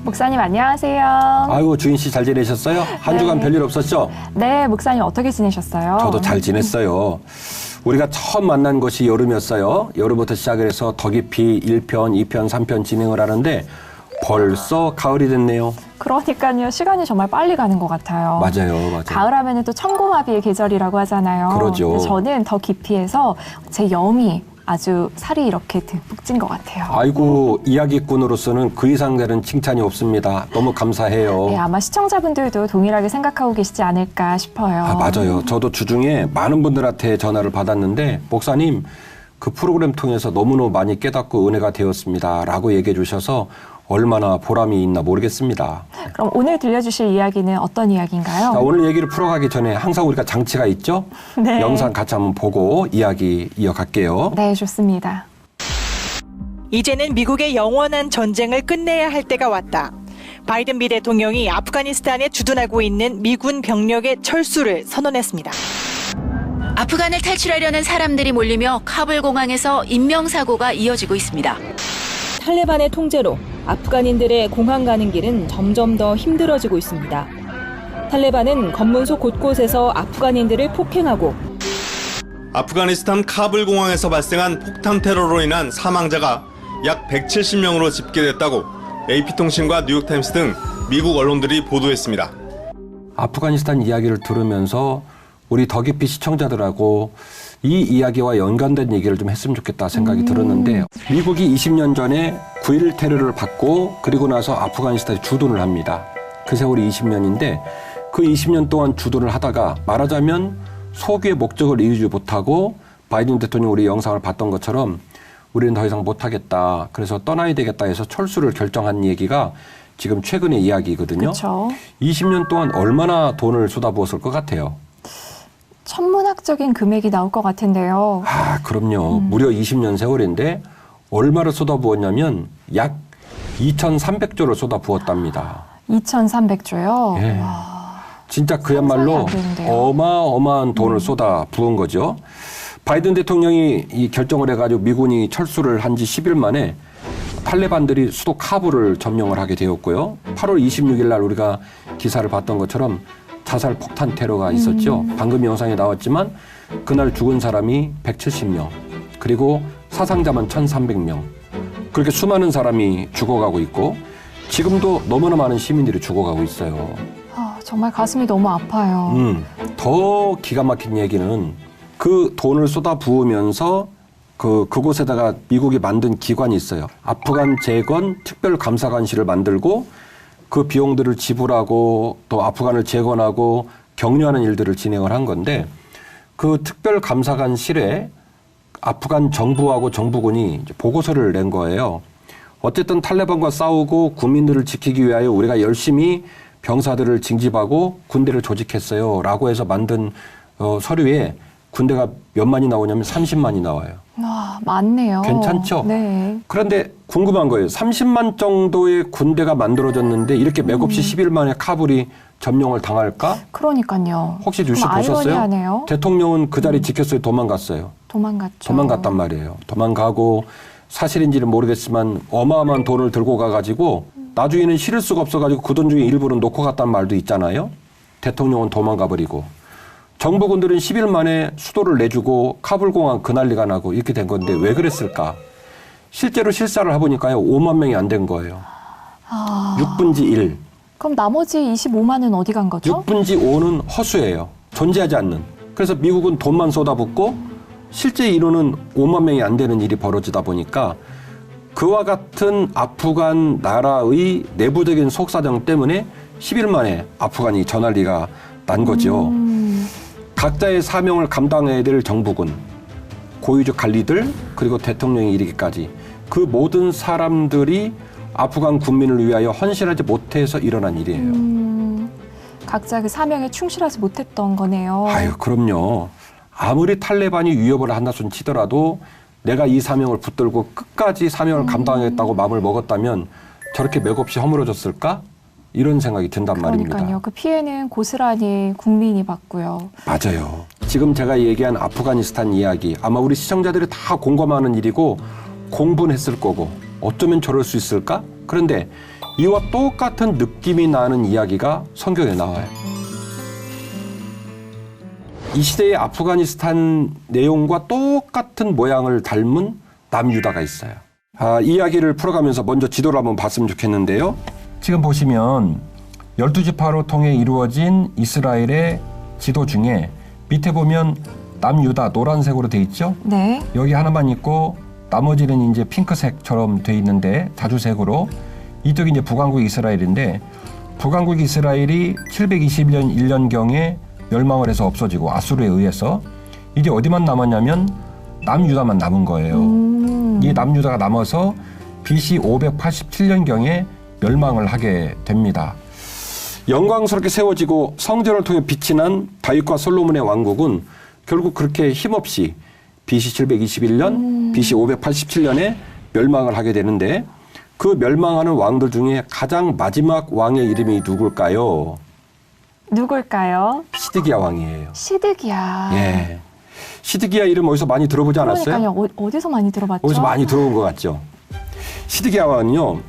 목사님 안녕하세요. 아이고 주인 씨 잘 지내셨어요? 한 네. 주간 별일 없었죠? 네, 목사님 어떻게 지내셨어요? 저도 잘 지냈어요. 우리가 처음 만난 것이 여름이었어요. 여름부터 시작을 해서 더 깊이 1편, 2편, 3편 진행을 하는데 벌써 가을이 됐네요. 그러니까요. 시간이 정말 빨리 가는 것 같아요. 맞아요. 가을 하면은 또 천고마비의 계절이라고 하잖아요. 그러죠. 근데 저는 더 깊이에서 제 염이 아주 살이 이렇게 듬뿍 찐 것 같아요. 아이고 이야기꾼으로서는 그 이상 되는 칭찬이 없습니다. 너무 감사해요. 네, 아마 시청자분들도 동일하게 생각하고 계시지 않을까 싶어요. 아, 맞아요. 저도 주중에 많은 분들한테 전화를 받았는데 목사님 그 프로그램 통해서 너무너무 많이 깨닫고 은혜가 되었습니다. 라고 얘기해 주셔서 얼마나 보람이 있나 모르겠습니다. 그럼 오늘 들려주실 이야기는 어떤 이야기인가요? 자, 오늘 얘기를 풀어가기 전에 항상 우리가 장치가 있죠? 네. 영상 같이 한번 보고 이야기 이어갈게요. 네, 좋습니다. 이제는 미국의 영원한 전쟁을 끝내야 할 때가 왔다. 바이든 미 대통령이 아프가니스탄에 주둔하고 있는 미군 병력의 철수를 선언했습니다. 아프간을 탈출하려는 사람들이 몰리며 카불 공항에서 인명사고가 이어지고 있습니다. 탈레반의 통제로 아프간인들의 공항 가는 길은 점점 더 힘들어지고 있습니다. 탈레반은 검문소 곳곳에서 아프간인들을 폭행하고 아프가니스탄 카불 공항에서 발생한 폭탄 테러로 인한 사망자가 약 170명으로 집계됐다고 AP통신과 뉴욕타임스 등 미국 언론들이 보도했습니다. 아프가니스탄 이야기를 들으면서 우리 더 깊이 시청자들하고 이 이야기와 연관된 얘기를 좀 했으면 좋겠다 생각이 들었는데 미국이 20년 전에 9.11 테러를 받고 그리고 나서 아프가니스탄에 주둔을 합니다. 그 세월이 20년인데 그 20년 동안 주둔을 하다가 말하자면 소기의 목적을 이루지 못하고 바이든 대통령이 우리 영상을 봤던 것처럼 우리는 더 이상 못하겠다. 그래서 떠나야 되겠다 해서 철수를 결정한 얘기가 지금 최근의 이야기거든요. 그렇죠. 20년 동안 얼마나 돈을 쏟아부었을 것 같아요? 천문학적인 금액이 나올 것 같은데요. 아, 그럼요. 무려 20년 세월인데 얼마를 쏟아부었냐면 약 2,300조를 쏟아부었답니다. 2,300조요? 예. 와, 진짜 그야말로 상상이 안 되는데요. 어마어마한 돈을 쏟아부은 거죠. 바이든 대통령이 이 결정을 해가지고 미군이 철수를 한 지 10일 만에 탈레반들이 수도 카불을 점령을 하게 되었고요. 8월 26일 날 우리가 기사를 봤던 것처럼 자살 폭탄 테러가 있었죠. 방금 영상에 나왔지만 그날 죽은 사람이 170명, 그리고 사상자만 1,300명. 그렇게 수많은 사람이 죽어가고 있고 지금도 너무나 많은 시민들이 죽어가고 있어요. 정말 가슴이 너무 아파요. 더 기가 막힌 얘기는 그 돈을 쏟아 부으면서 그곳에다가 미국이 만든 기관이 있어요. 아프간 재건 특별감사관실을 만들고 그 비용들을 지불하고 또 아프간을 재건하고 격려하는 일들을 진행을 한 건데 그 특별감사관실에 아프간 정부하고 정부군이 이제 보고서를 낸 거예요. 어쨌든 탈레반과 싸우고 국민들을 지키기 위하여 우리가 열심히 병사들을 징집하고 군대를 조직했어요. 라고 해서 만든 서류에 군대가 몇 만이 나오냐면 30만이 나와요. 와, 많네요. 괜찮죠? 네. 그런데 궁금한 거예요. 30만 정도의 군대가 만들어졌는데 이렇게 맥없이 10일 만에 카불이 점령을 당할까? 그러니까요. 혹시 뉴스 좀 보셨어요? 아이러니하네요. 대통령은 그 자리 지켰어요? 도망갔어요? 도망갔죠. 도망갔단 말이에요. 도망가고 사실인지는 모르겠지만 어마어마한 돈을 들고 가가지고 나중에는 실을 수가 없어가지고 그 돈 중에 일부는 놓고 갔단 말도 있잖아요. 대통령은 도망가버리고 정부군들은 10일 만에 수도를 내주고 카불공항 그 난리가 나고 이렇게 된 건데 왜 그랬을까? 실제로 실사를 해보니까요. 5만 명이 안 된 거예요. 6분지 1. 그럼 나머지 25만은 어디 간 거죠? 6분지 5는 허수예요. 존재하지 않는. 그래서 미국은 돈만 쏟아붓고 실제 인원은 5만 명이 안 되는 일이 벌어지다 보니까 그와 같은 아프간 나라의 내부적인 속사정 때문에 10일 만에 아프간이 저 난리가 난 거죠. 각자의 사명을 감당해야 될 정부군, 고위직 관리들, 그리고 대통령이 이르기까지 그 모든 사람들이 아프간 국민을 위하여 헌신하지 못해서 일어난 일이에요. 각자 그 사명에 충실하지 못했던 거네요. 아유, 그럼요. 아무리 탈레반이 위협을 한다 손 치더라도 내가 이 사명을 붙들고 끝까지 사명을 감당하겠다고 마음을 먹었다면 저렇게 맥없이 허물어졌을까? 이런 생각이 든단 말입니다. 그러니까요. 그 피해는 고스란히 국민이 받고요. 맞아요. 지금 제가 얘기한 아프가니스탄 이야기 아마 우리 시청자들이 다 공감하는 일이고 공분했을 거고 어쩌면 저럴 수 있을까? 그런데 이와 똑같은 느낌이 나는 이야기가 성경에 나와요. 이 시대의 아프가니스탄 내용과 똑같은 모양을 닮은 남유다가 있어요. 이야기를 풀어가면서 먼저 지도를 한번 봤으면 좋겠는데요. 지금 보시면 12지파로 통해 이루어진 이스라엘의 지도 중에 밑에 보면 남유다 노란색으로 돼 있죠. 네. 여기 하나만 있고 나머지는 이제 핑크색처럼 돼 있는데 다주색으로 이쪽이 이제 북왕국 이스라엘인데 북왕국 이스라엘이 721년 1년경에 멸망을 해서 없어지고 아수르에 의해서 이제 어디만 남았냐면 남유다만 남은 거예요. 이 남유다가 남아서 BC 587년경에 멸망을 하게 됩니다. 영광스럽게 세워지고 성전을 통해 빛이 난 다윗과 솔로몬의 왕국은 결국 그렇게 힘없이 BC 721년, BC 587년에 멸망을 하게 되는데 그 멸망하는 왕들 중에 가장 마지막 왕의 이름이 누굴까요? 누굴까요? 시드기야 왕이에요. 시드기야. 예. 시드기야 이름 어디서 많이 들어보지 않았어요? 그러니까요. 어디서 많이 들어봤죠? 어디서 많이 들어본 것 같죠? 시드기야 왕은요,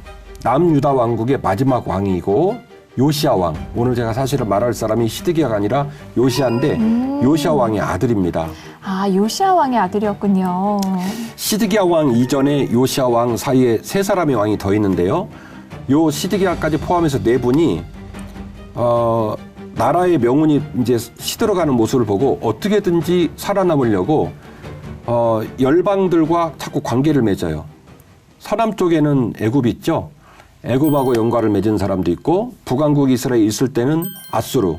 남유다 왕국의 마지막 왕이고 요시야 왕, 오늘 제가 사실은 말할 사람이 시드기야가 아니라 요시야인데 요시야 왕의 아들입니다. 아, 요시야 왕의 아들이었군요. 시드기야 왕 이전에 요시야 왕 사이에 세 사람의 왕이 더 있는데요. 요 시드기야까지 포함해서 네 분이 나라의 명운이 이제 시들어가는 모습을 보고 어떻게든지 살아남으려고 열방들과 자꾸 관계를 맺어요. 서남 쪽에는 애굽이 있죠. 애굽하고 연과를 맺은 사람도 있고 북왕국 이스라엘이 있을 때는 아수르,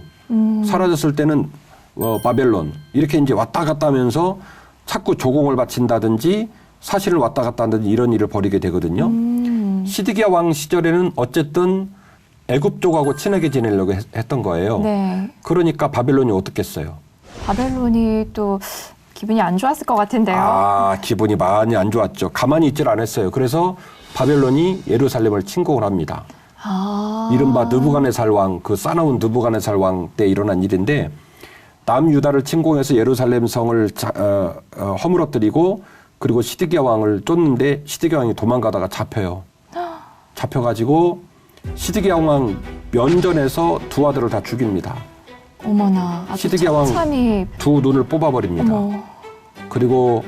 사라졌을 때는 바벨론 이렇게 이제 왔다 갔다 하면서 자꾸 조공을 바친다든지 사실을 왔다 갔다 한다든지 이런 일을 벌이게 되거든요. 시드기야 왕 시절에는 어쨌든 애굽 쪽하고 친하게 지내려고 했던 거예요. 네. 그러니까 바벨론이 어떻겠어요? 바벨론이 또 기분이 안 좋았을 것 같은데요. 아, 기분이 많이 안 좋았죠. 가만히 있질 않았어요. 그래서 바벨론이 예루살렘을 침공을 합니다. 이른바 느부갓네살 왕, 그 싸나운 느부갓네살 왕 때 일어난 일인데 남유다를 침공해서 예루살렘 성을 허물어뜨리고 그리고 시드기야 왕을 쫓는데 시드기야 왕이 도망가다가 잡혀요. 잡혀가지고 시드기야 왕 면전에서 두 아들을 다 죽입니다. 어머나, 아주 시드기야 왕 참이 두 눈을 뽑아버립니다. 어머. 그리고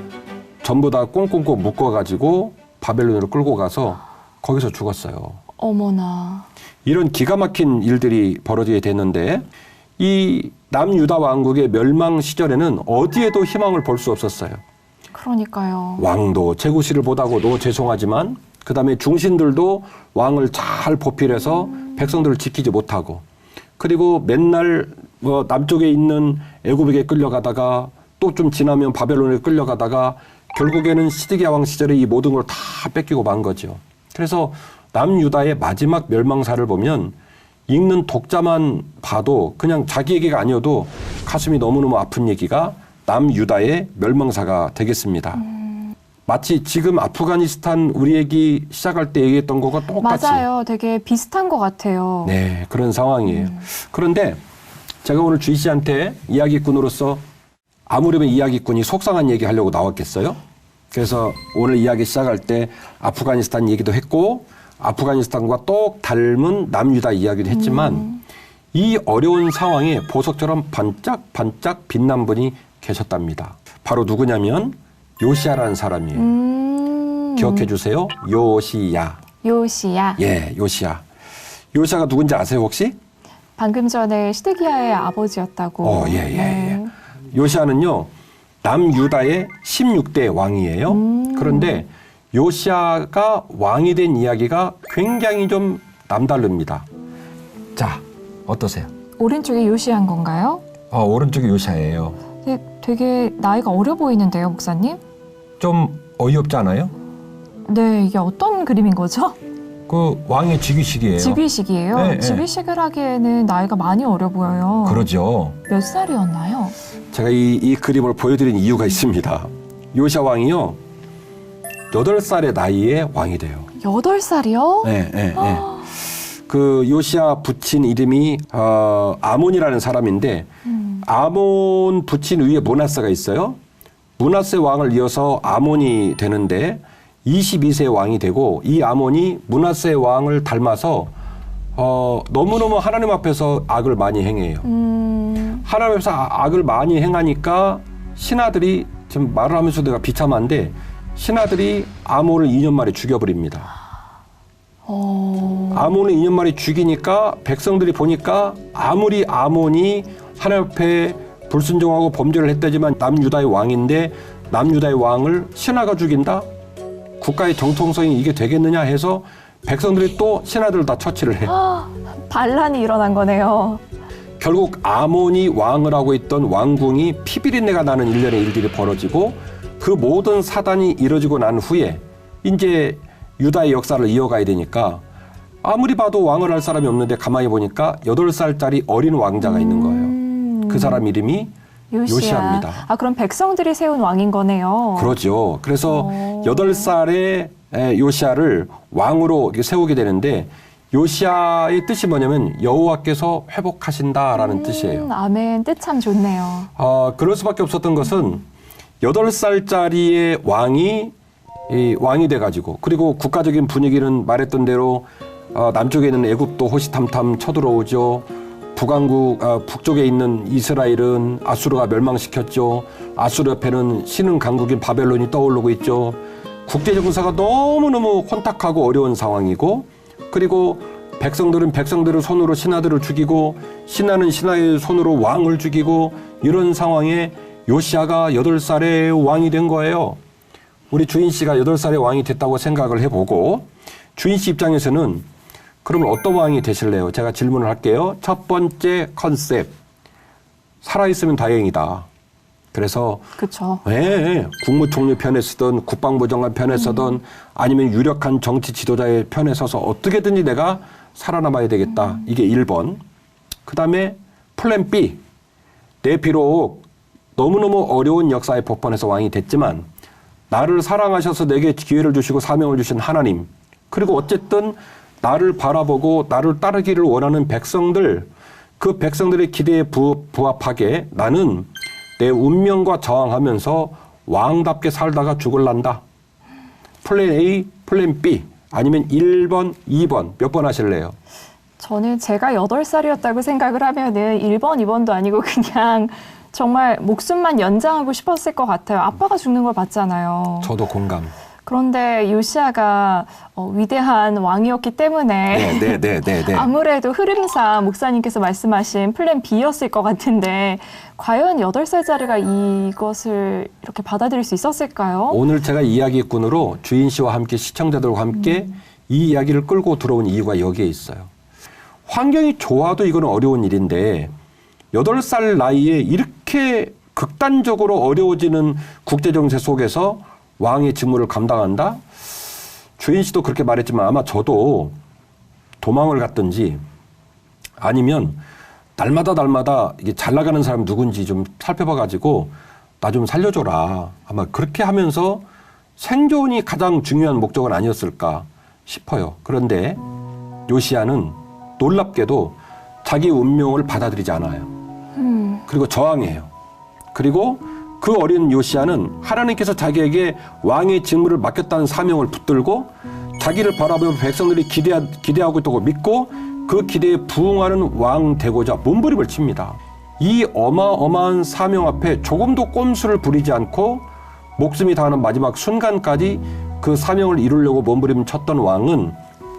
전부 다 꽁꽁꽁 묶어가지고 바벨론으로 끌고 가서 거기서 죽었어요. 어머나. 이런 기가 막힌 일들이 벌어지게 됐는데 이 남유다 왕국의 멸망 시절에는 어디에도 희망을 볼 수 없었어요. 그러니까요. 왕도 제구실을 보다고 너무 죄송하지만 그다음에 중신들도 왕을 잘 보필해서 백성들을 지키지 못하고 그리고 맨날 남쪽에 있는 애굽에게 끌려가다가 또 좀 지나면 바벨론에 끌려가다가 결국에는 시드기야 왕 시절에 이 모든 걸 다 뺏기고 만 거죠. 그래서 남유다의 마지막 멸망사를 보면 읽는 독자만 봐도 그냥 자기 얘기가 아니어도 가슴이 너무너무 아픈 얘기가 남유다의 멸망사가 되겠습니다. 마치 지금 아프가니스탄 우리 얘기 시작할 때 얘기했던 거가 똑같이. 맞아요. 되게 비슷한 것 같아요. 네, 그런 상황이에요. 그런데 제가 오늘 주희 씨한테 이야기꾼으로서 아무렴의 이야기꾼이 속상한 얘기 하려고 나왔겠어요? 그래서 오늘 이야기 시작할 때 아프가니스탄 얘기도 했고 아프가니스탄과 똑 닮은 남유다 이야기도 했지만 이 어려운 상황에 보석처럼 반짝반짝 빛난 분이 계셨답니다. 바로 누구냐면 요시야라는 사람이에요. 기억해 주세요. 요시야. 요시야. 예, 요시야. 요시야가 누군지 아세요 혹시? 방금 전에 시드기야의 아버지였다고. 예. 요시야는요, 남유다의 16대 왕이에요. 그런데 요시야가 왕이 된 이야기가 굉장히 좀 남다릅니다. 자, 어떠세요? 오른쪽이 요시야인 건가요? 오른쪽이 요시야예요. 되게 나이가 어려 보이는데요, 목사님? 좀 어이없지 않아요? 네, 이게 어떤 그림인 거죠? 그 왕의 즉위식이에요. 즉위식이에요? 네, 즉위식을 하기에는 나이가 많이 어려 보여요. 그러죠. 몇 살이었나요? 제가 이 그림을 보여드린 이유가 있습니다. 요시야 왕이요, 8살의 나이에 왕이 돼요. 8살이요? 네. 그 요시야 부친 이름이 아몬이라는 사람인데 아몬 부친 위에 므낫세가 있어요. 므낫세 왕을 이어서 아몬이 되는데 22세 왕이 되고 이 아몬이 므낫세 왕을 닮아서 너무너무 하나님 앞에서 악을 많이 행해요. 하나님 앞에서 악을 많이 행하니까 신하들이, 지금 말을 하면서 내가 비참한데, 신하들이 아몬을 2년 만에 죽여버립니다. 아몬을 2년 만에 죽이니까 백성들이 보니까 아무리 아몬이 하나님 앞에 불순종하고 범죄를 했다지만 남유다의 왕인데 남유다의 왕을 신하가 죽인다? 국가의 정통성이 이게 되겠느냐 해서 백성들이 또 신하들을 다 처치를 해요. 반란이 일어난 거네요. 결국 아몬이 왕을 하고 있던 왕궁이 피비린내가 나는 일련의 일들이 벌어지고 그 모든 사단이 이뤄지고 난 후에 이제 유다의 역사를 이어가야 되니까 아무리 봐도 왕을 할 사람이 없는데 가만히 보니까 8살짜리 어린 왕자가 있는 거예요. 그 사람 이름이 요시아입니다. 아, 그럼 백성들이 세운 왕인 거네요. 그러죠. 그래서 8살의 요시아를 왕으로 이렇게 세우게 되는데 요시아의 뜻이 뭐냐면 여호와께서 회복하신다라는 뜻이에요. 아멘. 뜻 참 좋네요. 그럴 수밖에 없었던 것은 8살짜리의 왕이 돼가지고 그리고 국가적인 분위기는 말했던 대로 남쪽에 있는 애굽도 호시탐탐 쳐들어오죠. 북쪽에 있는 이스라엘은 아수르가 멸망시켰죠. 아수르 옆에는 신흥 강국인 바벨론이 떠오르고 있죠. 국제 정세가 너무너무 혼탁하고 어려운 상황이고 그리고 백성들은 백성들의 손으로 신하들을 죽이고 신하는 신하의 손으로 왕을 죽이고 이런 상황에 요시아가 8살의 왕이 된 거예요. 우리 주인 씨가 8살의 왕이 됐다고 생각을 해보고 주인 씨 입장에서는 그러면 어떤 왕이 되실래요? 제가 질문을 할게요. 첫 번째 컨셉. 살아있으면 다행이다. 그래서 그렇죠. 국무총리 편에 서든 국방부 장관 편에 서든 아니면 유력한 정치 지도자의 편에 서서 어떻게든지 내가 살아남아야 되겠다. 이게 1번. 그다음에 플랜 B. 내 비록 너무너무 어려운 역사의 복번에서 왕이 됐지만 나를 사랑하셔서 내게 기회를 주시고 사명을 주신 하나님 그리고 어쨌든 나를 바라보고 나를 따르기를 원하는 백성들 그 백성들의 기대에 부합하게 나는 내 운명과 저항하면서 왕답게 살다가 죽을란다. 플랜 A, 플랜 B 아니면 1번, 2번 몇 번 하실래요? 저는 제가 8살이었다고 생각을 하면은 1번, 2번도 아니고 그냥 정말 목숨만 연장하고 싶었을 것 같아요. 아빠가 죽는 걸 봤잖아요. 저도 공감. 그런데 요시아가 위대한 왕이었기 때문에 네. 아무래도 흐름상 목사님께서 말씀하신 플랜 B였을 것 같은데 과연 8살짜리가 이것을 이렇게 받아들일 수 있었을까요? 오늘 제가 이야기꾼으로 주인 씨와 함께 시청자들과 함께 이 이야기를 끌고 들어온 이유가 여기에 있어요. 환경이 좋아도 이건 어려운 일인데 8살 나이에 이렇게 극단적으로 어려워지는 국제정세 속에서 왕의 직무를 감당한다? 주인 씨도 그렇게 말했지만 아마 저도 도망을 갔든지 아니면 날마다 이게 잘 나가는 사람 누군지 좀 살펴봐가지고 나 좀 살려줘라. 아마 그렇게 하면서 생존이 가장 중요한 목적은 아니었을까 싶어요. 그런데 요시아는 놀랍게도 자기 운명을 받아들이지 않아요. 그리고 저항해요. 그리고 그 어린 요시아는 하나님께서 자기에게 왕의 직무를 맡겼다는 사명을 붙들고 자기를 바라보며 백성들이 기대하고 있다고 믿고 그 기대에 부응하는 왕 되고자 몸부림을 칩니다. 이 어마어마한 사명 앞에 조금도 꼼수를 부리지 않고 목숨이 다하는 마지막 순간까지 그 사명을 이루려고 몸부림 쳤던 왕은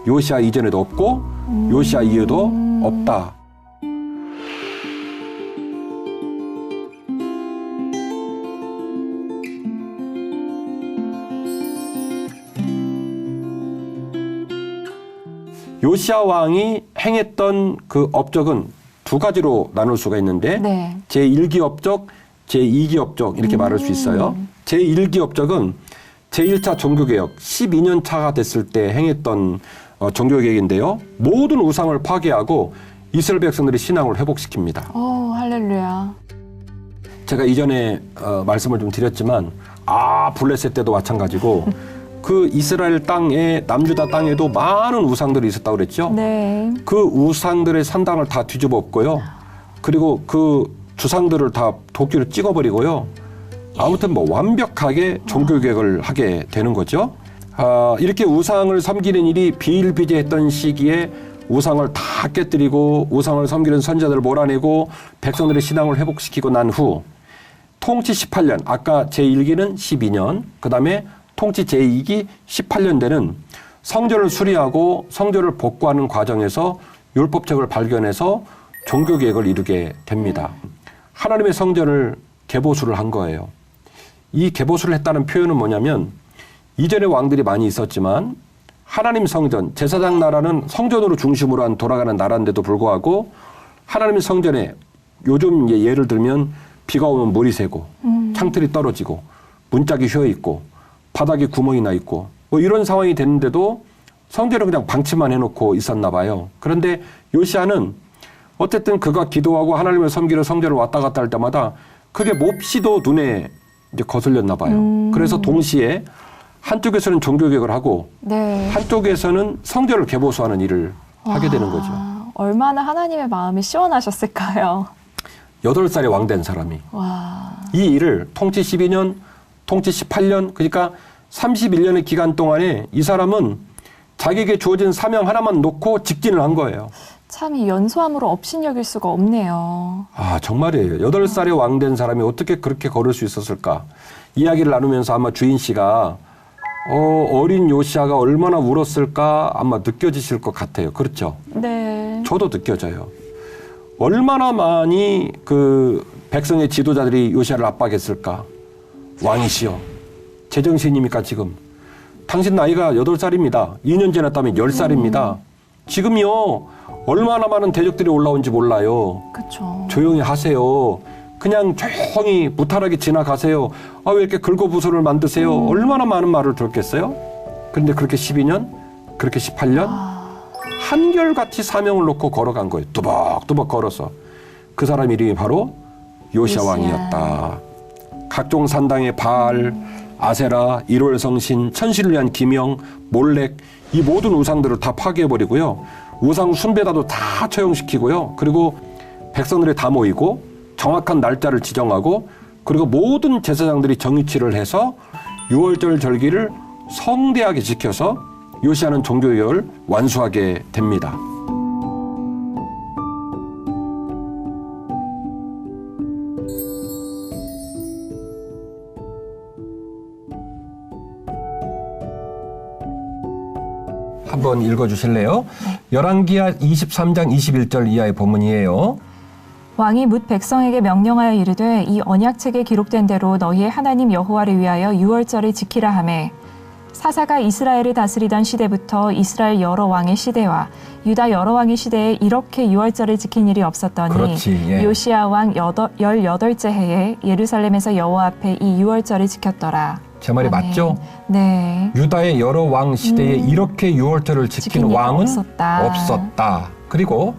요시아 이전에도 없고 요시아 이후에도 없다. 요시아 왕이 행했던 그 업적은 두 가지로 나눌 수가 있는데 네. 제1기 업적, 제2기 업적 이렇게 말할 수 있어요. 제1기 업적은 제1차 종교개혁 12년 차가 됐을 때 행했던 종교개혁인데요. 모든 우상을 파괴하고 이스라엘 백성들의 신앙을 회복시킵니다. 할렐루야. 제가 이전에 말씀을 좀 드렸지만 블레셋 때도 마찬가지고 그 이스라엘 땅에 남유다 땅에도 많은 우상들이 있었다고 그랬죠. 네. 그 우상들의 산당을 다 뒤집어 엎고요. 그리고 그 주상들을 다 도끼로 찍어버리고요. 아무튼 뭐 완벽하게 종교개혁을 하게 되는 거죠. 이렇게 우상을 섬기는 일이 비일비재했던 시기에 우상을 다 깨뜨리고 우상을 섬기는 선자들을 몰아내고 백성들의 신앙을 회복시키고 난 후 통치 18년, 아까 제1기는 12년, 그 다음에 통치 제2기 18년 되는 성전을 수리하고 성전을 복구하는 과정에서 율법책을 발견해서 종교개혁을 이루게 됩니다. 하나님의 성전을 개보수를 한 거예요. 이 개보수를 했다는 표현은 뭐냐면 이전에 왕들이 많이 있었지만 하나님 성전, 제사장 나라는 성전으로 중심으로 한 돌아가는 나라인데도 불구하고 하나님 성전에 요즘 예를 들면 비가 오면 물이 새고 창틀이 떨어지고 문짝이 휘어 있고 바닥에 구멍이 나 있고 뭐 이런 상황이 됐는데도 성전을 그냥 방치만 해놓고 있었나 봐요. 그런데 요시아는 어쨌든 그가 기도하고 하나님을 섬기러 성전을 왔다 갔다 할 때마다 그게 몹시도 눈에 이제 거슬렸나 봐요. 그래서 동시에 한쪽에서는 종교개혁을 하고 네. 한쪽에서는 성전을 개보수하는 일을 하게 되는 거죠. 얼마나 하나님의 마음이 시원하셨을까요? 8살에 왕 된 사람이. 와. 이 일을 통치 12년, 통치 18년, 그러니까 31년의 기간 동안에 이 사람은 자기에게 주어진 사명 하나만 놓고 직진을 한 거예요. 참 이 연소함으로 업신여길 수가 없네요. 아, 정말이에요. 8살에 왕 된 사람이 어떻게 그렇게 걸을 수 있었을까? 이야기를 나누면서 아마 주인 씨가 어린 요시아가 얼마나 울었을까 아마 느껴지실 것 같아요. 그렇죠? 네. 저도 느껴져요. 얼마나 많이 그 백성의 지도자들이 요시아를 압박했을까? 왕이시여, 제정신입니까 지금? 당신 나이가 8살입니다. 2년 지났다면 10살입니다. 지금요 얼마나 많은 대적들이 올라온지 몰라요. 그렇죠. 조용히 하세요. 그냥 조용히 무탈하게 지나가세요. 아, 왜 이렇게 긁어부스를 만드세요? 얼마나 많은 말을 들었겠어요? 그런데 그렇게 12년, 그렇게 18년 한결같이 사명을 놓고 걸어간 거예요. 뚜벅뚜벅 걸어서. 그 사람 이름이 바로 요시아 왕이었다. 각종 산당의 바알, 아세라, 일월성신, 천신을 위한 기명, 몰렉 이 모든 우상들을 다 파괴해버리고요. 우상 숭배다도 다 처형시키고요. 그리고 백성들이 다 모이고 정확한 날짜를 지정하고 그리고 모든 제사장들이 정의치를 해서 6월절 절기를 성대하게 지켜서 요시아는 종교개혁을 완수하게 됩니다. 한번 읽어주실래요? 열왕기하 23장 21절 이하의 본문이에요. 왕이 뭇 백성에게 명령하여 이르되 이 언약책에 기록된 대로 너희의 하나님 여호와를 위하여 6월절을 지키라 하매 사사가 이스라엘을 다스리던 시대부터 이스라엘 여러 왕의 시대와 유다 여러 왕의 시대에 이렇게 6월절을 지킨 일이 없었더니 그렇지, 예. 요시아 왕 18째 해에 예루살렘에서 여호와 앞에 이 6월절을 지켰더라. 제 말이 아멘. 맞죠? 네. 유다의 여러 왕 시대에 이렇게 6월절을 지킨 지킨 이가 왕은 없었다. 없었다. 그리고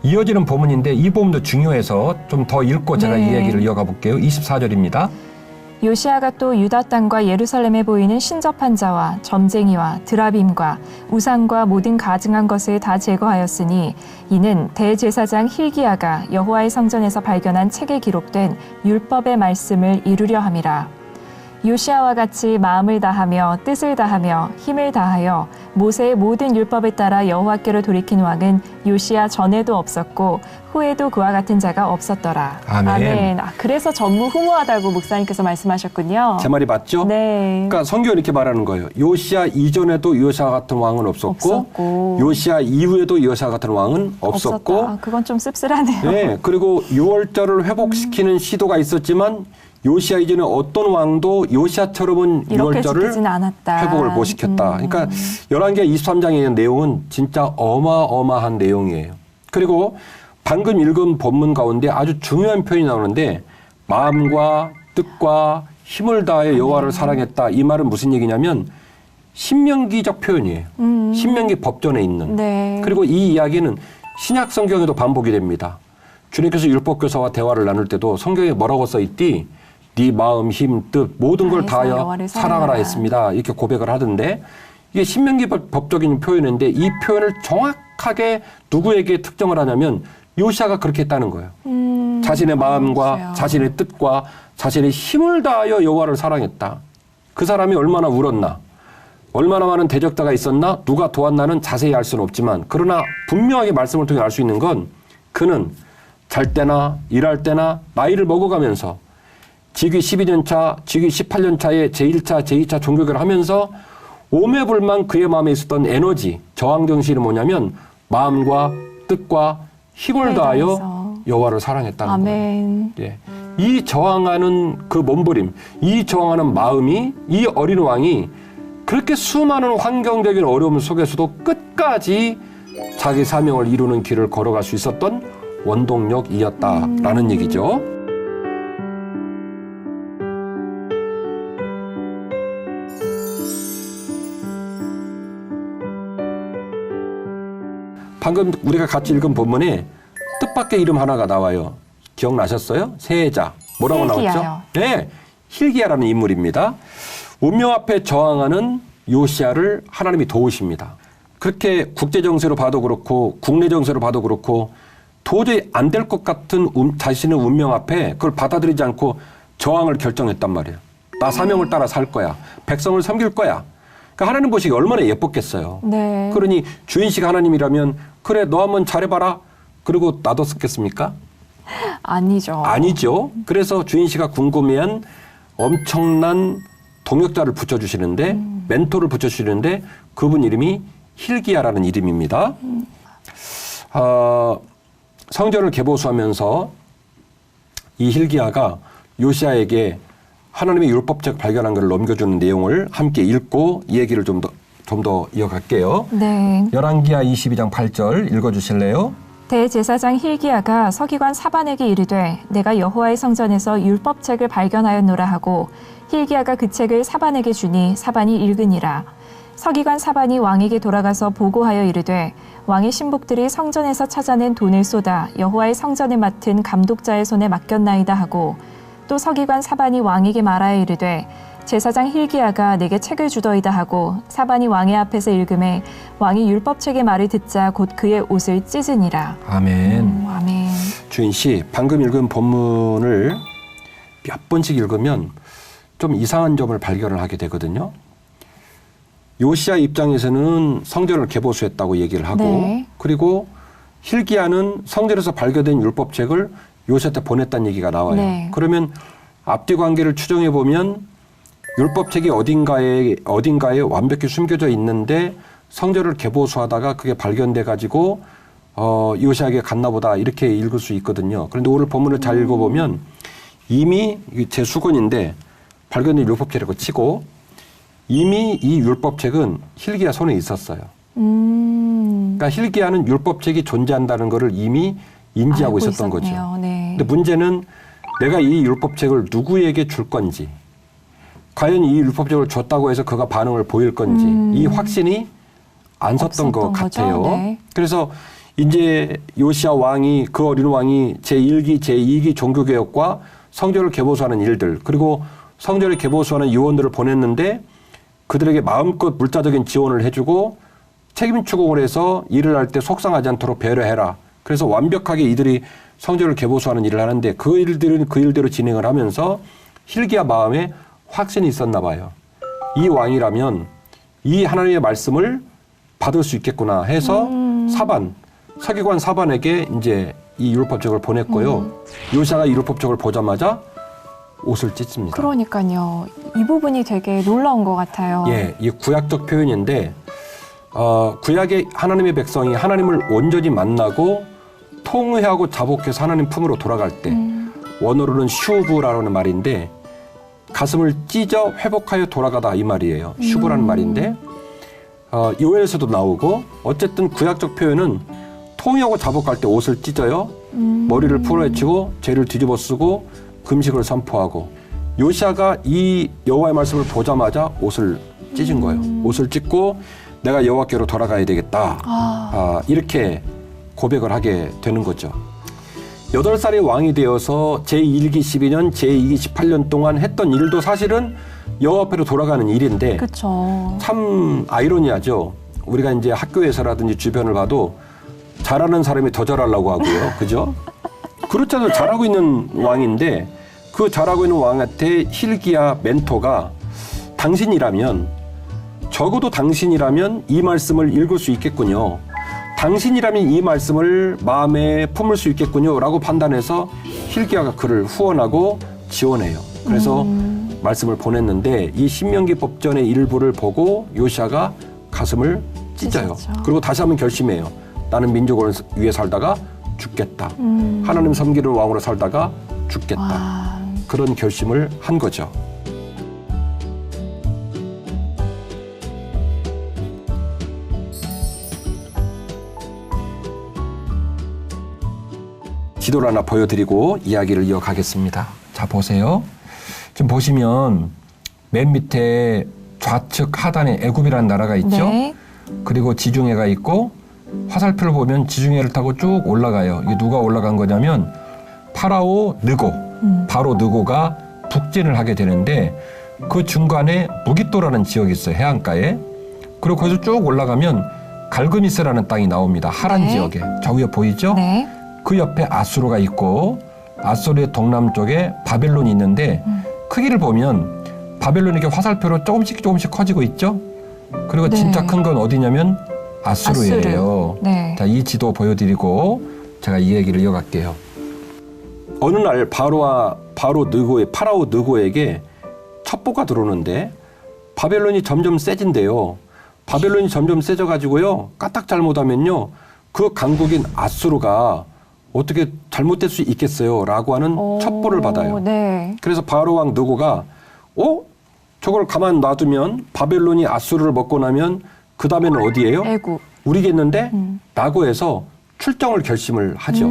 이어지는 본문인데 이 본문도 중요해서 좀 더 읽고 제가 네. 이 얘기를 이어가 볼게요. 24절입니다. 요시아가 또 유다 땅과 예루살렘에 보이는 신접한 자와 점쟁이와 드라빔과 우상과 모든 가증한 것을 다 제거하였으니 이는 대제사장 힐기야가 여호와의 성전에서 발견한 책에 기록된 율법의 말씀을 이루려 함이라. 요시아와 같이 마음을 다하며 뜻을 다하며 힘을 다하여 모세의 모든 율법을 따라 여호와께로 돌이킨 왕은 요시아 전에도 없었고 후에도 그와 같은 자가 없었더라. 아멘. 아, 그래서 전무후무하다고 목사님께서 말씀하셨군요. 제 말이 맞죠? 네. 그러니까 성경이 이렇게 말하는 거예요. 요시아 이전에도 요시아 같은 왕은 없었고 요시아 이후에도 요시아 같은 왕은 없었고 없었다. 그건 좀 씁쓸하네요. 네, 그리고 6월절을 회복시키는 시도가 있었지만 요시아 이전에 어떤 왕도 요시아처럼은 이렇게 6월절을 지키지는 않았다. 회복을 못 시켰다. 그러니까 열왕기하 23장에 있는 내용은 진짜 어마어마한 내용이에요. 그리고 방금 읽은 본문 가운데 아주 중요한 표현이 나오는데 마음과 뜻과 힘을 다하여 여호와를 사랑했다. 이 말은 무슨 얘기냐면 신명기적 표현이에요. 신명기 법전에 있는. 네. 그리고 이 이야기는 신약 성경에도 반복이 됩니다. 주님께서 율법교사와 대화를 나눌 때도 성경에 뭐라고 써있디? 네 마음, 힘, 뜻 모든 걸 다해서 다하여 여호와를 사랑하라 했습니다. 이렇게 고백을 하던데 이게 신명기 법적인 표현인데 이 표현을 정확하게 누구에게 특정을 하냐면 요시아가 그렇게 했다는 거예요. 자신의 마음과 그렇죠. 자신의 뜻과 자신의 힘을 다하여 여호와를 사랑했다. 그 사람이 얼마나 울었나. 얼마나 많은 대적자가 있었나 누가 도왔나는 자세히 알 수는 없지만 그러나 분명하게 말씀을 통해 알 수 있는 건 그는 잘 때나 일할 때나 나이를 먹어가면서 직위 12년 차, 직위 18년 차에 제1차, 제2차 종교개를 하면서 오매불망 그의 마음에 있었던 에너지, 저항정신이 뭐냐면 마음과 뜻과 힘을 다하여 여호와를 사랑했다는 거예요. 아멘. 예. 이 저항하는 그 몸부림, 이 저항하는 마음이 이 어린 왕이 그렇게 수많은 환경적인 어려움 속에서도 끝까지 자기 사명을 이루는 길을 걸어갈 수 있었던 원동력이었다라는 얘기죠. 방금 우리가 같이 읽은 본문에 뜻밖의 이름 하나가 나와요. 기억나셨어요? 세자. 뭐라고 hilki야요. 나왔죠? 네, hilki야라는 인물입니다. 운명 앞에 저항하는 요시야를 하나님이 도우십니다. 그렇게 국제 정세로 봐도 그렇고 국내 정세로 봐도 그렇고 도저히 안 될 것 같은 자신의 운명 앞에 그걸 받아들이지 않고 저항을 결정했단 말이에요. 나 사명을 따라 살 거야. 백성을 섬길 거야. 그러니까 하나님 보시기 얼마나 예뻤겠어요. 네. 그러니 주인식 하나님이라면 그래 너 한번 잘해봐라. 그리고 놔뒀겠습니까? 아니죠. 아니죠. 그래서 주인씨가 궁금해한 엄청난 동역자를 붙여주시는데 멘토를 붙여주시는데 그분 이름이 hilki야라는 이름입니다. 성전을 개보수하면서 이 hilki야가 요시야에게 하나님의 율법책 발견한 것을 넘겨주는 내용을 함께 읽고 이 얘기를 좀 더 이어갈게요. 네. 열왕기하 22장 8절 읽어주실래요? 대제사장 hilki야가 서기관 사반에게 이르되 내가 여호와의 성전에서 율법책을 발견하였노라 하고 hilki야가 그 책을 사반에게 주니 사반이 읽으니라. 서기관 사반이 왕에게 돌아가서 보고하여 이르되 왕의 신복들이 성전에서 찾아낸 돈을 쏟아 여호와의 성전을 맡은 감독자의 손에 맡겼나이다 하고 또 서기관 사반이 왕에게 말하여 이르되 제사장 hilki야가 내게 책을 주더이다 하고 사반이 왕의 앞에서 읽음에 왕이 율법책의 말을 듣자 곧 그의 옷을 찢으니라. 아멘. 아멘. 주인 씨, 방금 읽은 본문을 몇 번씩 읽으면 좀 이상한 점을 발견을 하게 되거든요. 요시야 입장에서는 성전을 개보수했다고 얘기를 하고 네. 그리고 hilki야는 성전에서 발견된 율법책을 요시야한테 보냈다는 얘기가 나와요. 네. 그러면 앞뒤 관계를 추정해 보면 율법책이 어딘가에 완벽히 숨겨져 있는데 성전을 개보수하다가 그게 발견돼 가지고 요시야에게 갔나 보다 이렇게 읽을 수 있거든요. 그런데 오늘 본문을 잘 읽어보면 이미 제 수건인데 발견된 율법책이라고 치고 이미 이 율법책은 hilki야 손에 있었어요. 그러니까 hilki야는 율법책이 존재한다는 것을 이미 인지하고 알고 있었던 거죠. 있었네요. 네. 근데 문제는 내가 이 율법책을 누구에게 줄 건지 과연 이 율법책을 줬다고 해서 그가 반응을 보일 건지 이 확신이 안 섰던 것 없었던 거죠? 같아요. 네. 그래서 이제 요시야 왕이 그 어린 왕이 제1기, 제2기 종교개혁과 성전을 개보수하는 일들 그리고 성전을 개보수하는 요원들을 보냈는데 그들에게 마음껏 물자적인 지원을 해주고 책임 추궁을 해서 일을 할 때 속상하지 않도록 배려해라. 그래서 완벽하게 이들이 성전을 개보수하는 일을 하는데 그 일들은 그 일대로 진행을 하면서 hilki야 마음에 확신이 있었나 봐요. 이 왕이라면 이 하나님의 말씀을 받을 수 있겠구나 해서 서기관 사반에게 이제 이 율법책을 보냈고요. 요시야가 이 율법책을 보자마자 옷을 찢습니다. 그러니까요. 이 부분이 되게 놀라운 것 같아요. 예, 이 구약적 표현인데 구약의 하나님의 백성이 하나님을 온전히 만나고 통회하고 자복해서 하나님 품으로 돌아갈 때 원어로는 슈브라는 말인데 가슴을 찢어 회복하여 돌아가다 이 말이에요. 슈브라는 말인데 요엘에서도 나오고 어쨌든 구약적 표현은 통회하고 자복할 때 옷을 찢어요. 머리를 풀어헤치고 죄를 뒤집어 쓰고 금식을 선포하고 요시야가 이 여호와의 말씀을 보자마자 옷을 찢은 거예요. 옷을 찢고 내가 여호와께로 돌아가야 되겠다. 이렇게 고백을 하게 되는 거죠. 8살의 왕이 되어서 제1기 12년, 제2기 18년 동안 했던 일도 사실은 여호와 앞으로 돌아가는 일인데 그렇죠. 참 아이러니하죠. 우리가 이제 학교에서라든지 주변을 봐도 잘하는 사람이 더 잘하려고 하고요. 그죠? 그렇잖아요. 잘하고 있는 왕인데 그 잘하고 있는 왕한테 hilki야 멘토가 당신이라면 적어도 당신이라면 이 말씀을 읽을 수 있겠군요. 당신이라면 이 말씀을 마음에 품을 수 있겠군요. 라고 판단해서 hilki야가 그를 후원하고 지원해요. 그래서 말씀을 보냈는데 이 신명기 법전의 일부를 보고 요시야가 가슴을 찢어요. 찢었죠. 그리고 다시 한번 결심해요. 나는 민족을 위해 살다가 죽겠다. 하나님 섬기는 왕으로 살다가 죽겠다. 와. 그런 결심을 한 거죠. 지도를 하나 보여드리고 이야기를 이어가겠습니다. 자, 보세요. 지금 보시면 맨 밑에 좌측 하단에 애굽이라는 나라가 있죠. 네. 그리고 지중해가 있고 화살표를 보면 지중해를 타고 쭉 올라가요. 이게 누가 올라간 거냐면 파라오 느고, 바로 느고가 북진을 하게 되는데 그 중간에 무깃도라는 지역이 있어요. 해안가에. 그리고 거기서 쭉 올라가면 갈그미스라는 땅이 나옵니다. 하란 네. 지역에. 저 위에 보이죠? 네. 그 옆에 아수르가 있고 아수르의 동남쪽에 바벨론이 있는데 크기를 보면 바벨론이 이렇게 화살표로 조금씩 커지고 있죠. 그리고 네. 진짜 큰 건 어디냐면 아수르예요. 아수르. 네. 자, 이 지도 보여드리고 제가 이 얘기를 이어갈게요. 어느 날 파라오 느고에게 첩보가 들어오는데 바벨론이 점점 세진대요. 바벨론이 점점 세져가지고요. 까딱 잘못하면요. 그 강국인 아수르가 어떻게 잘못될 수 있겠어요? 라고 하는 첩보를 받아요. 네. 그래서 바로 왕 느고가 저걸 가만 놔두면 바벨론이 아수르를 먹고 나면 그 다음에는 어디예요? 애굽. 우리겠는데 라고해서 출정을 결심을 하죠.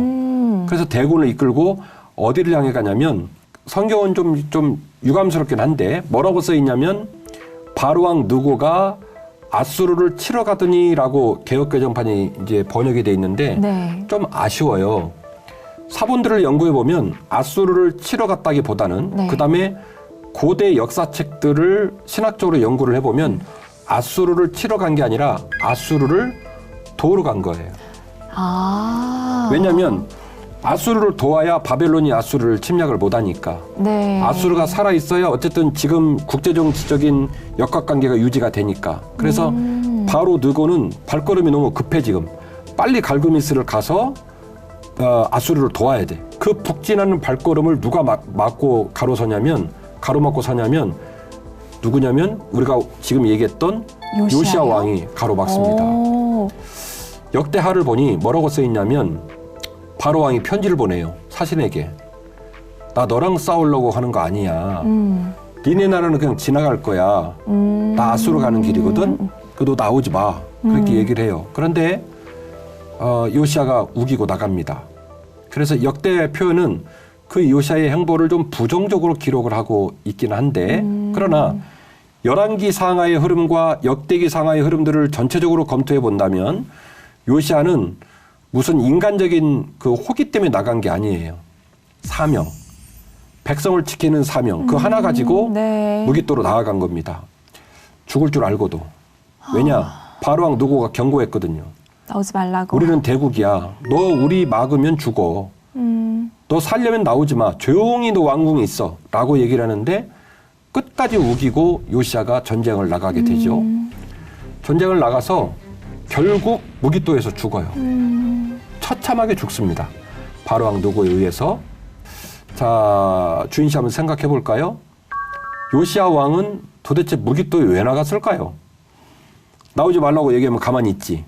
그래서 대군을 이끌고 어디를 향해 가냐면 성경은 좀 유감스럽긴 한데 뭐라고 써 있냐면 바로 왕 느고가 아수르를 치러 가더니라고 개역개정판이 이제 번역이 돼 있는데 네. 좀 아쉬워요. 사본들을 연구해 보면 아수르를 치러 갔다기보다는 네. 그다음에 고대 역사책들을 신학적으로 연구를 해보면 아수르를 치러 간 게 아니라 아수르를 도우러 간 거예요. 아. 왜냐하면 아수르를 도와야 바벨론이 아수르를 침략을 못하니까. 네. 아수르가 살아 있어야 어쨌든 지금 국제정치적인 역학관계가 유지가 되니까. 그래서 바로 느고는 발걸음이 너무 급해 지금. 빨리 갈그미스를 가서 아수르를 도와야 돼. 그 북진하는 발걸음을 누가 가로막고 서냐면 누구냐면 우리가 지금 얘기했던 요시야 왕이 가로막습니다. 오. 역대하를 보니 뭐라고 써 있냐면 바로 왕이 편지를 보내요. 사신에게. 나 너랑 싸우려고 하는 거 아니야. 니네 나라는 그냥 지나갈 거야. 나 아수르 가는 길이거든. 너 나오지 마. 그렇게 얘기를 해요. 그런데 요시야가 우기고 나갑니다. 그래서 역대 표현은 그 요시야의 행보를 좀 부정적으로 기록을 하고 있긴 한데 그러나 열왕기 상하의 흐름과 역대기 상하의 흐름들을 전체적으로 검토해 본다면 요시야는 무슨 인간적인 그 호기 때문에 나간 게 아니에요. 사명. 백성을 지키는 사명. 그 하나 가지고 네. 무깃도로 나아간 겁니다. 죽을 줄 알고도. 왜냐? 바로왕 느고가 경고했거든요. 나오지 말라고. 우리는 대국이야. 너 우리 막으면 죽어. 너 살려면 나오지 마. 조용히 너 왕궁에 있어. 라고 얘기를 하는데 끝까지 우기고 요시야가 전쟁을 나가게 되죠. 전쟁을 나가서 결국 무깃도에서 죽어요. 처참하게 죽습니다. 바로왕 느고에 의해서. 자, 주인 씨 한번 생각해 볼까요? 요시야 왕은 도대체 무깃도에 왜 나갔을까요? 나오지 말라고 얘기하면 가만히 있지.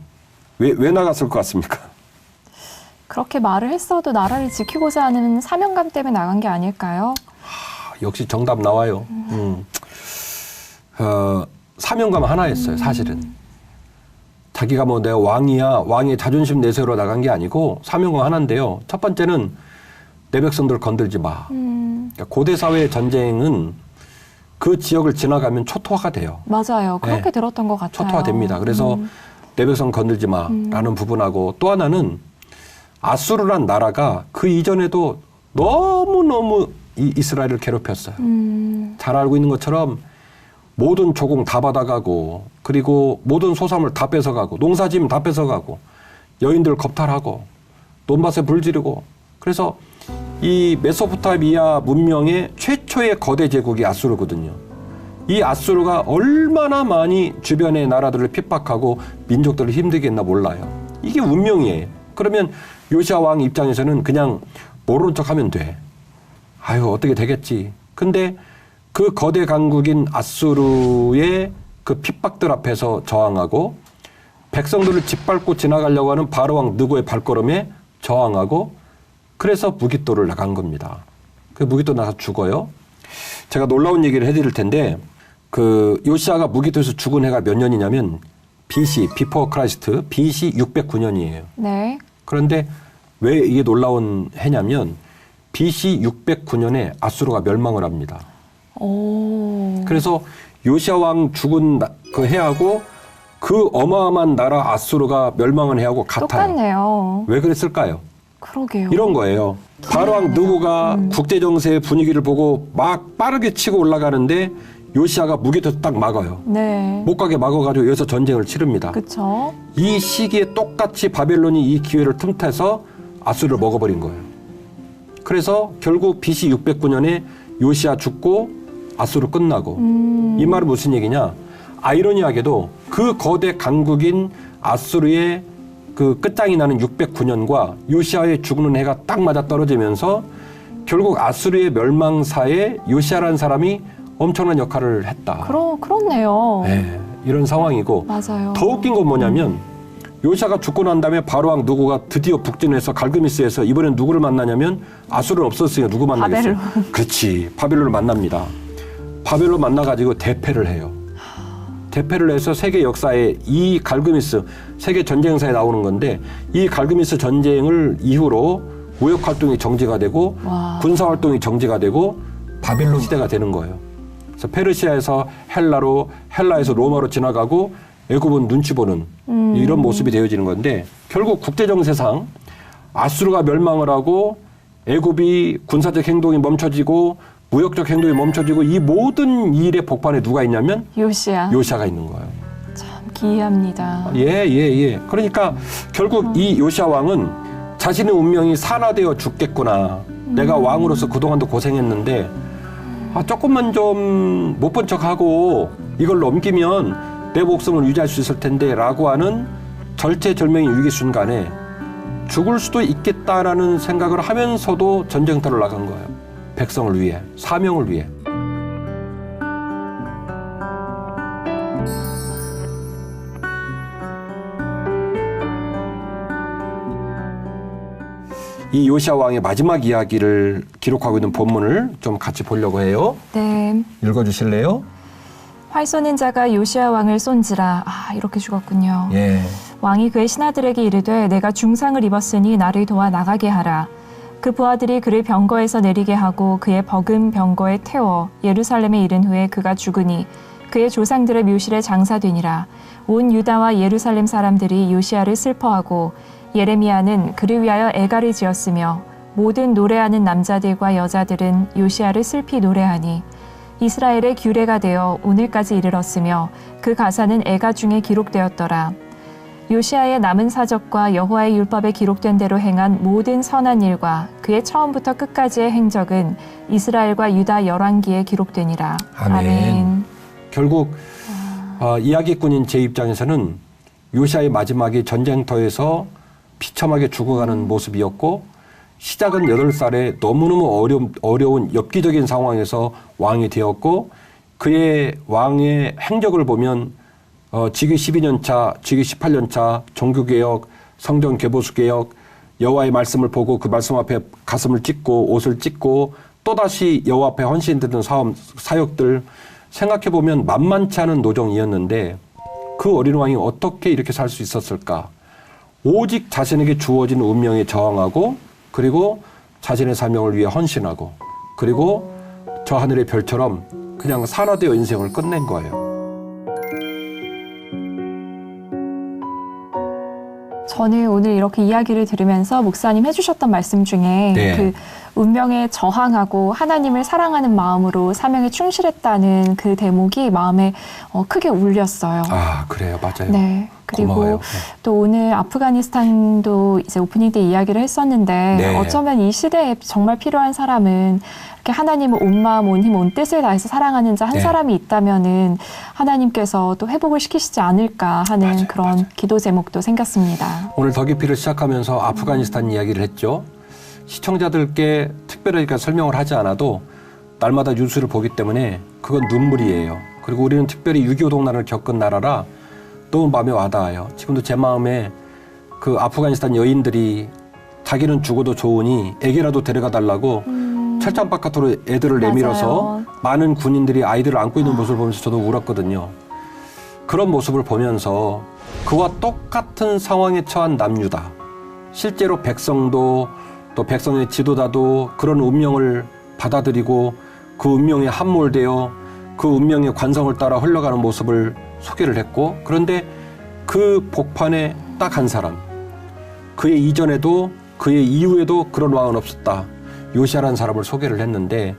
왜 나갔을 것 같습니까? 그렇게 말을 했어도 나라를 지키고자 하는 사명감 때문에 나간 게 아닐까요? 역시 정답 나와요. 사명감 하나였어요, 사실은. 자기가 뭐 내가 왕이야, 왕의 자존심 내세우러 나간 게 아니고 사명감 하나인데요. 첫 번째는 내 백성들 건들지 마. 그러니까 고대 사회의 전쟁은 그 지역을 지나가면 초토화가 돼요. 맞아요. 그렇게 네. 들었던 것 같아요. 초토화됩니다. 그래서 내 백성 건들지 마라는 부분하고 또 하나는 아수르란 나라가 그 이전에도 너무너무 이스라엘을 괴롭혔어요. 잘 알고 있는 것처럼 모든 조공 다 받아가고 그리고 모든 소산물 다 뺏어가고 농사지면 다 뺏어가고 여인들 겁탈하고 논밭에 불 지르고 그래서 이 메소포타미아 문명의 최초의 거대 제국이 아수르거든요. 이 아수르가 얼마나 많이 주변의 나라들을 핍박하고 민족들을 힘들게 했나 몰라요. 이게 운명이에요. 그러면 요시야 왕 입장에서는 그냥 모르는 척하면 돼. 아유 어떻게 되겠지. 근데 그 거대 강국인 아수르의 그 핍박들 앞에서 저항하고 백성들을 짓밟고 지나가려고 하는 바로 왕 느고의 발걸음에 저항하고 그래서 무깃도를 나간 겁니다. 그 무깃도 나가서 죽어요. 제가 놀라운 얘기를 해드릴 텐데 그 요시야가 무깃도에서 죽은 해가 몇 년이냐면 BC, Before Christ, BC 609년이에요. 네. 그런데 왜 이게 놀라운 해냐면 BC 609년에 아수르가 멸망을 합니다. 오. 그래서 요시야 왕 죽은 그 해하고 그 어마어마한 나라 아수르가 멸망한 해하고 같아요. 똑같네요. 왜 그랬을까요? 그러게요. 이런 거예요. 바로 왕 느고가 국제 정세의 분위기를 보고 막 빠르게 치고 올라가는데 요시야가 무기도 딱 막아요. 네. 못 가게 막아가지고 여기서 전쟁을 치릅니다. 그렇죠. 이 시기에 똑같이 바벨론이 이 기회를 틈타서 아수르를 먹어버린 거예요. 그래서 결국 BC 609년에 요시야 죽고 아수르 끝나고 이 말은 무슨 얘기냐? 아이러니하게도 그 거대 강국인 아수르의 그 끝장이 나는 609년과 요시야의 죽는 해가 딱 맞아 떨어지면서 결국 아수르의 멸망사에 요시야라는 사람이 엄청난 역할을 했다. 그렇네요. 네, 이런 상황이고 맞아요. 더 웃긴 건 뭐냐면 요시야가 죽고 난 다음에 바로왕 누고가 드디어 북진해서 갈그미스에서 이번엔 누구를 만나냐면 아수르는 없었으니까 누구 만나겠어요? 바벨론. 그렇지. 바벨론을 만납니다. 바벨론 만나가지고 대패를 해요. 대패를 해서 세계 역사에 이 갈그미스 세계 전쟁사에 나오는 건데 이 갈그미스 전쟁을 이후로 무역 활동이 정지가 되고 와. 군사 활동이 정지가 되고 바벨론 시대가 되는 거예요. 그래서 페르시아에서 헬라로 헬라에서 로마로 지나가고 애굽은 눈치 보는 이런 모습이 되어지는 건데 결국 국제 정세상 아수르가 멸망을 하고 애굽이 군사적 행동이 멈춰지고 무역적 행동이 멈춰지고 이 모든 일의 복판에 누가 있냐면 요시야가 있는 거예요. 참 기이합니다. 예. 그러니까 결국 이 요시야 왕은 자신의 운명이 산화되어 죽겠구나. 내가 왕으로서 그동안도 고생했는데 조금만 좀 못 본 척하고 이걸 넘기면 내 목숨을 유지할 수 있을 텐데 라고 하는 절체절명의 위기 순간에 죽을 수도 있겠다라는 생각을 하면서도 전쟁터를 나간 거예요. 백성을 위해, 사명을 위해. 이 요시야 왕의 마지막 이야기를 기록하고 있는 본문을 좀 같이 보려고 해요. 네. 읽어주실래요? 활 쏘는 자가 요시야 왕을 쏜지라. 이렇게 죽었군요. 예. 왕이 그의 신하들에게 이르되 내가 중상을 입었으니 나를 도와 나가게 하라. 그 부하들이 그를 병거에서 내리게 하고 그의 버금 병거에 태워 예루살렘에 이른 후에 그가 죽으니 그의 조상들의 묘실에 장사되니라. 온 유다와 예루살렘 사람들이 요시야를 슬퍼하고 예레미야는 그를 위하여 애가를 지었으며 모든 노래하는 남자들과 여자들은 요시야를 슬피 노래하니 이스라엘의 규례가 되어 오늘까지 이르렀으며 그 가사는 애가 중에 기록되었더라. 요시야의 남은 사적과 여호와의 율법에 기록된 대로 행한 모든 선한 일과 그의 처음부터 끝까지의 행적은 이스라엘과 유다 열왕기에 기록되니라. 아멘. 결국 이야기꾼인 제 입장에서는 요시야의 마지막이 전쟁터에서 비참하게 죽어가는 모습이었고 시작은 8살에 너무너무 어려운 엽기적인 상황에서 왕이 되었고 그의 왕의 행적을 보면 즉위 12년 차, 즉위 18년 차, 종교개혁, 성전 개보수개혁, 여호와의 말씀을 보고 그 말씀 앞에 가슴을 찢고 옷을 찢고 또다시 여호와 앞에 헌신되던 사역들 생각해보면 만만치 않은 노정이었는데 그 어린 왕이 어떻게 이렇게 살 수 있었을까? 오직 자신에게 주어진 운명에 저항하고 그리고 자신의 사명을 위해 헌신하고 그리고 저 하늘의 별처럼 그냥 산화되어 인생을 끝낸 거예요. 저는 오늘 이렇게 이야기를 들으면서 목사님 해주셨던 말씀 중에 네. 그 운명에 저항하고 하나님을 사랑하는 마음으로 사명에 충실했다는 그 대목이 마음에 크게 울렸어요. 아, 그래요. 맞아요. 네. 그리고 고마워요. 또 오늘 아프가니스탄도 이제 오프닝 때 이야기를 했었는데 네. 어쩌면 이 시대에 정말 필요한 사람은 이렇게 하나님을 온 마음, 온 힘, 온 뜻을 다해서 사랑하는 자 한 네. 사람이 있다면은 하나님께서 또 회복을 시키시지 않을까 하는 맞아요, 그런 맞아요. 기도 제목도 생겼습니다. 오늘 더 깊이를 시작하면서 아프가니스탄 이야기를 했죠. 시청자들께 특별하게 설명을 하지 않아도 날마다 뉴스를 보기 때문에 그건 눈물이에요. 그리고 우리는 특별히 6.25 동란을 겪은 나라라 너무 마음에 와닿아요. 지금도 제 마음에 그 아프가니스탄 여인들이 자기는 죽어도 좋으니 애기라도 데려가 달라고 철장 바깥으로 애들을 내밀어서 맞아요. 많은 군인들이 아이들을 안고 있는 모습을 보면서 저도 울었거든요. 그런 모습을 보면서 그와 똑같은 상황에 처한 남유다. 실제로 백성도 또 백성의 지도자도 그런 운명을 받아들이고 그 운명에 함몰되어 그 운명의 관성을 따라 흘러가는 모습을 소개를 했고, 그런데 그 복판에 딱 한 사람, 그의 이전에도 그의 이후에도 그런 왕은 없었다. 요시아라는 사람을 소개를 했는데,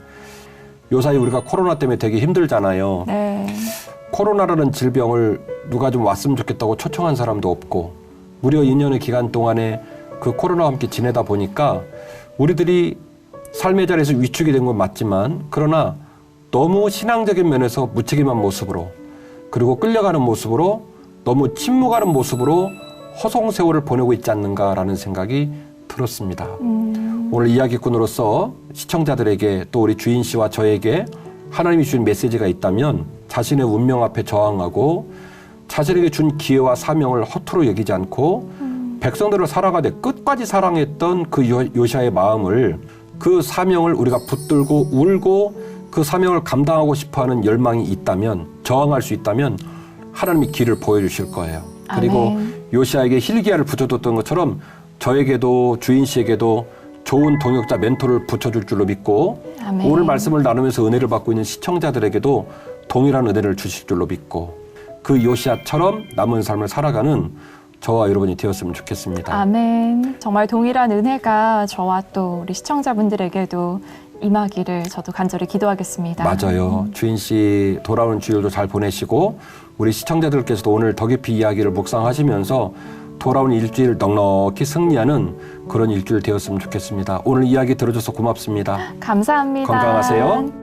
요사이 우리가 코로나 때문에 되게 힘들잖아요. 네. 코로나라는 질병을 누가 좀 왔으면 좋겠다고 초청한 사람도 없고, 무려 2년의 기간 동안에 그 코로나와 함께 지내다 보니까 우리들이 삶의 자리에서 위축이 된 건 맞지만, 그러나 너무 신앙적인 면에서 무책임한 모습으로, 그리고 끌려가는 모습으로, 너무 침묵하는 모습으로 허송세월을 보내고 있지 않는가라는 생각이 들었습니다. 오늘 이야기꾼으로서 시청자들에게 또 우리 주인 씨와 저에게 하나님이 주신 메시지가 있다면, 자신의 운명 앞에 저항하고 자신에게 준 기회와 사명을 허투루 여기지 않고 백성들을 살아가되 끝까지 사랑했던 그 요시아의 마음을, 그 사명을 우리가 붙들고 울고 그 사명을 감당하고 싶어하는 열망이 있다면, 저항할 수 있다면 하나님이 길을 보여주실 거예요. 그리고 아멘. 요시아에게 힐기야를 붙여줬던 것처럼 저에게도 주인 씨에게도 좋은 동역자 멘토를 붙여줄 줄로 믿고, 아멘. 오늘 말씀을 나누면서 은혜를 받고 있는 시청자들에게도 동일한 은혜를 주실 줄로 믿고, 그 요시아처럼 남은 삶을 살아가는 저와 여러분이 되었으면 좋겠습니다. 아멘. 정말 동일한 은혜가 저와 또 우리 시청자분들에게도 임하기를 저도 간절히 기도하겠습니다. 맞아요. 주인 씨 돌아오는 주일도 잘 보내시고, 우리 시청자들께서도 오늘 더 깊이 이야기를 묵상하시면서 돌아오는 일주일 넉넉히 승리하는 그런 일주일 되었으면 좋겠습니다. 오늘 이야기 들어줘서 고맙습니다. 감사합니다. 건강하세요.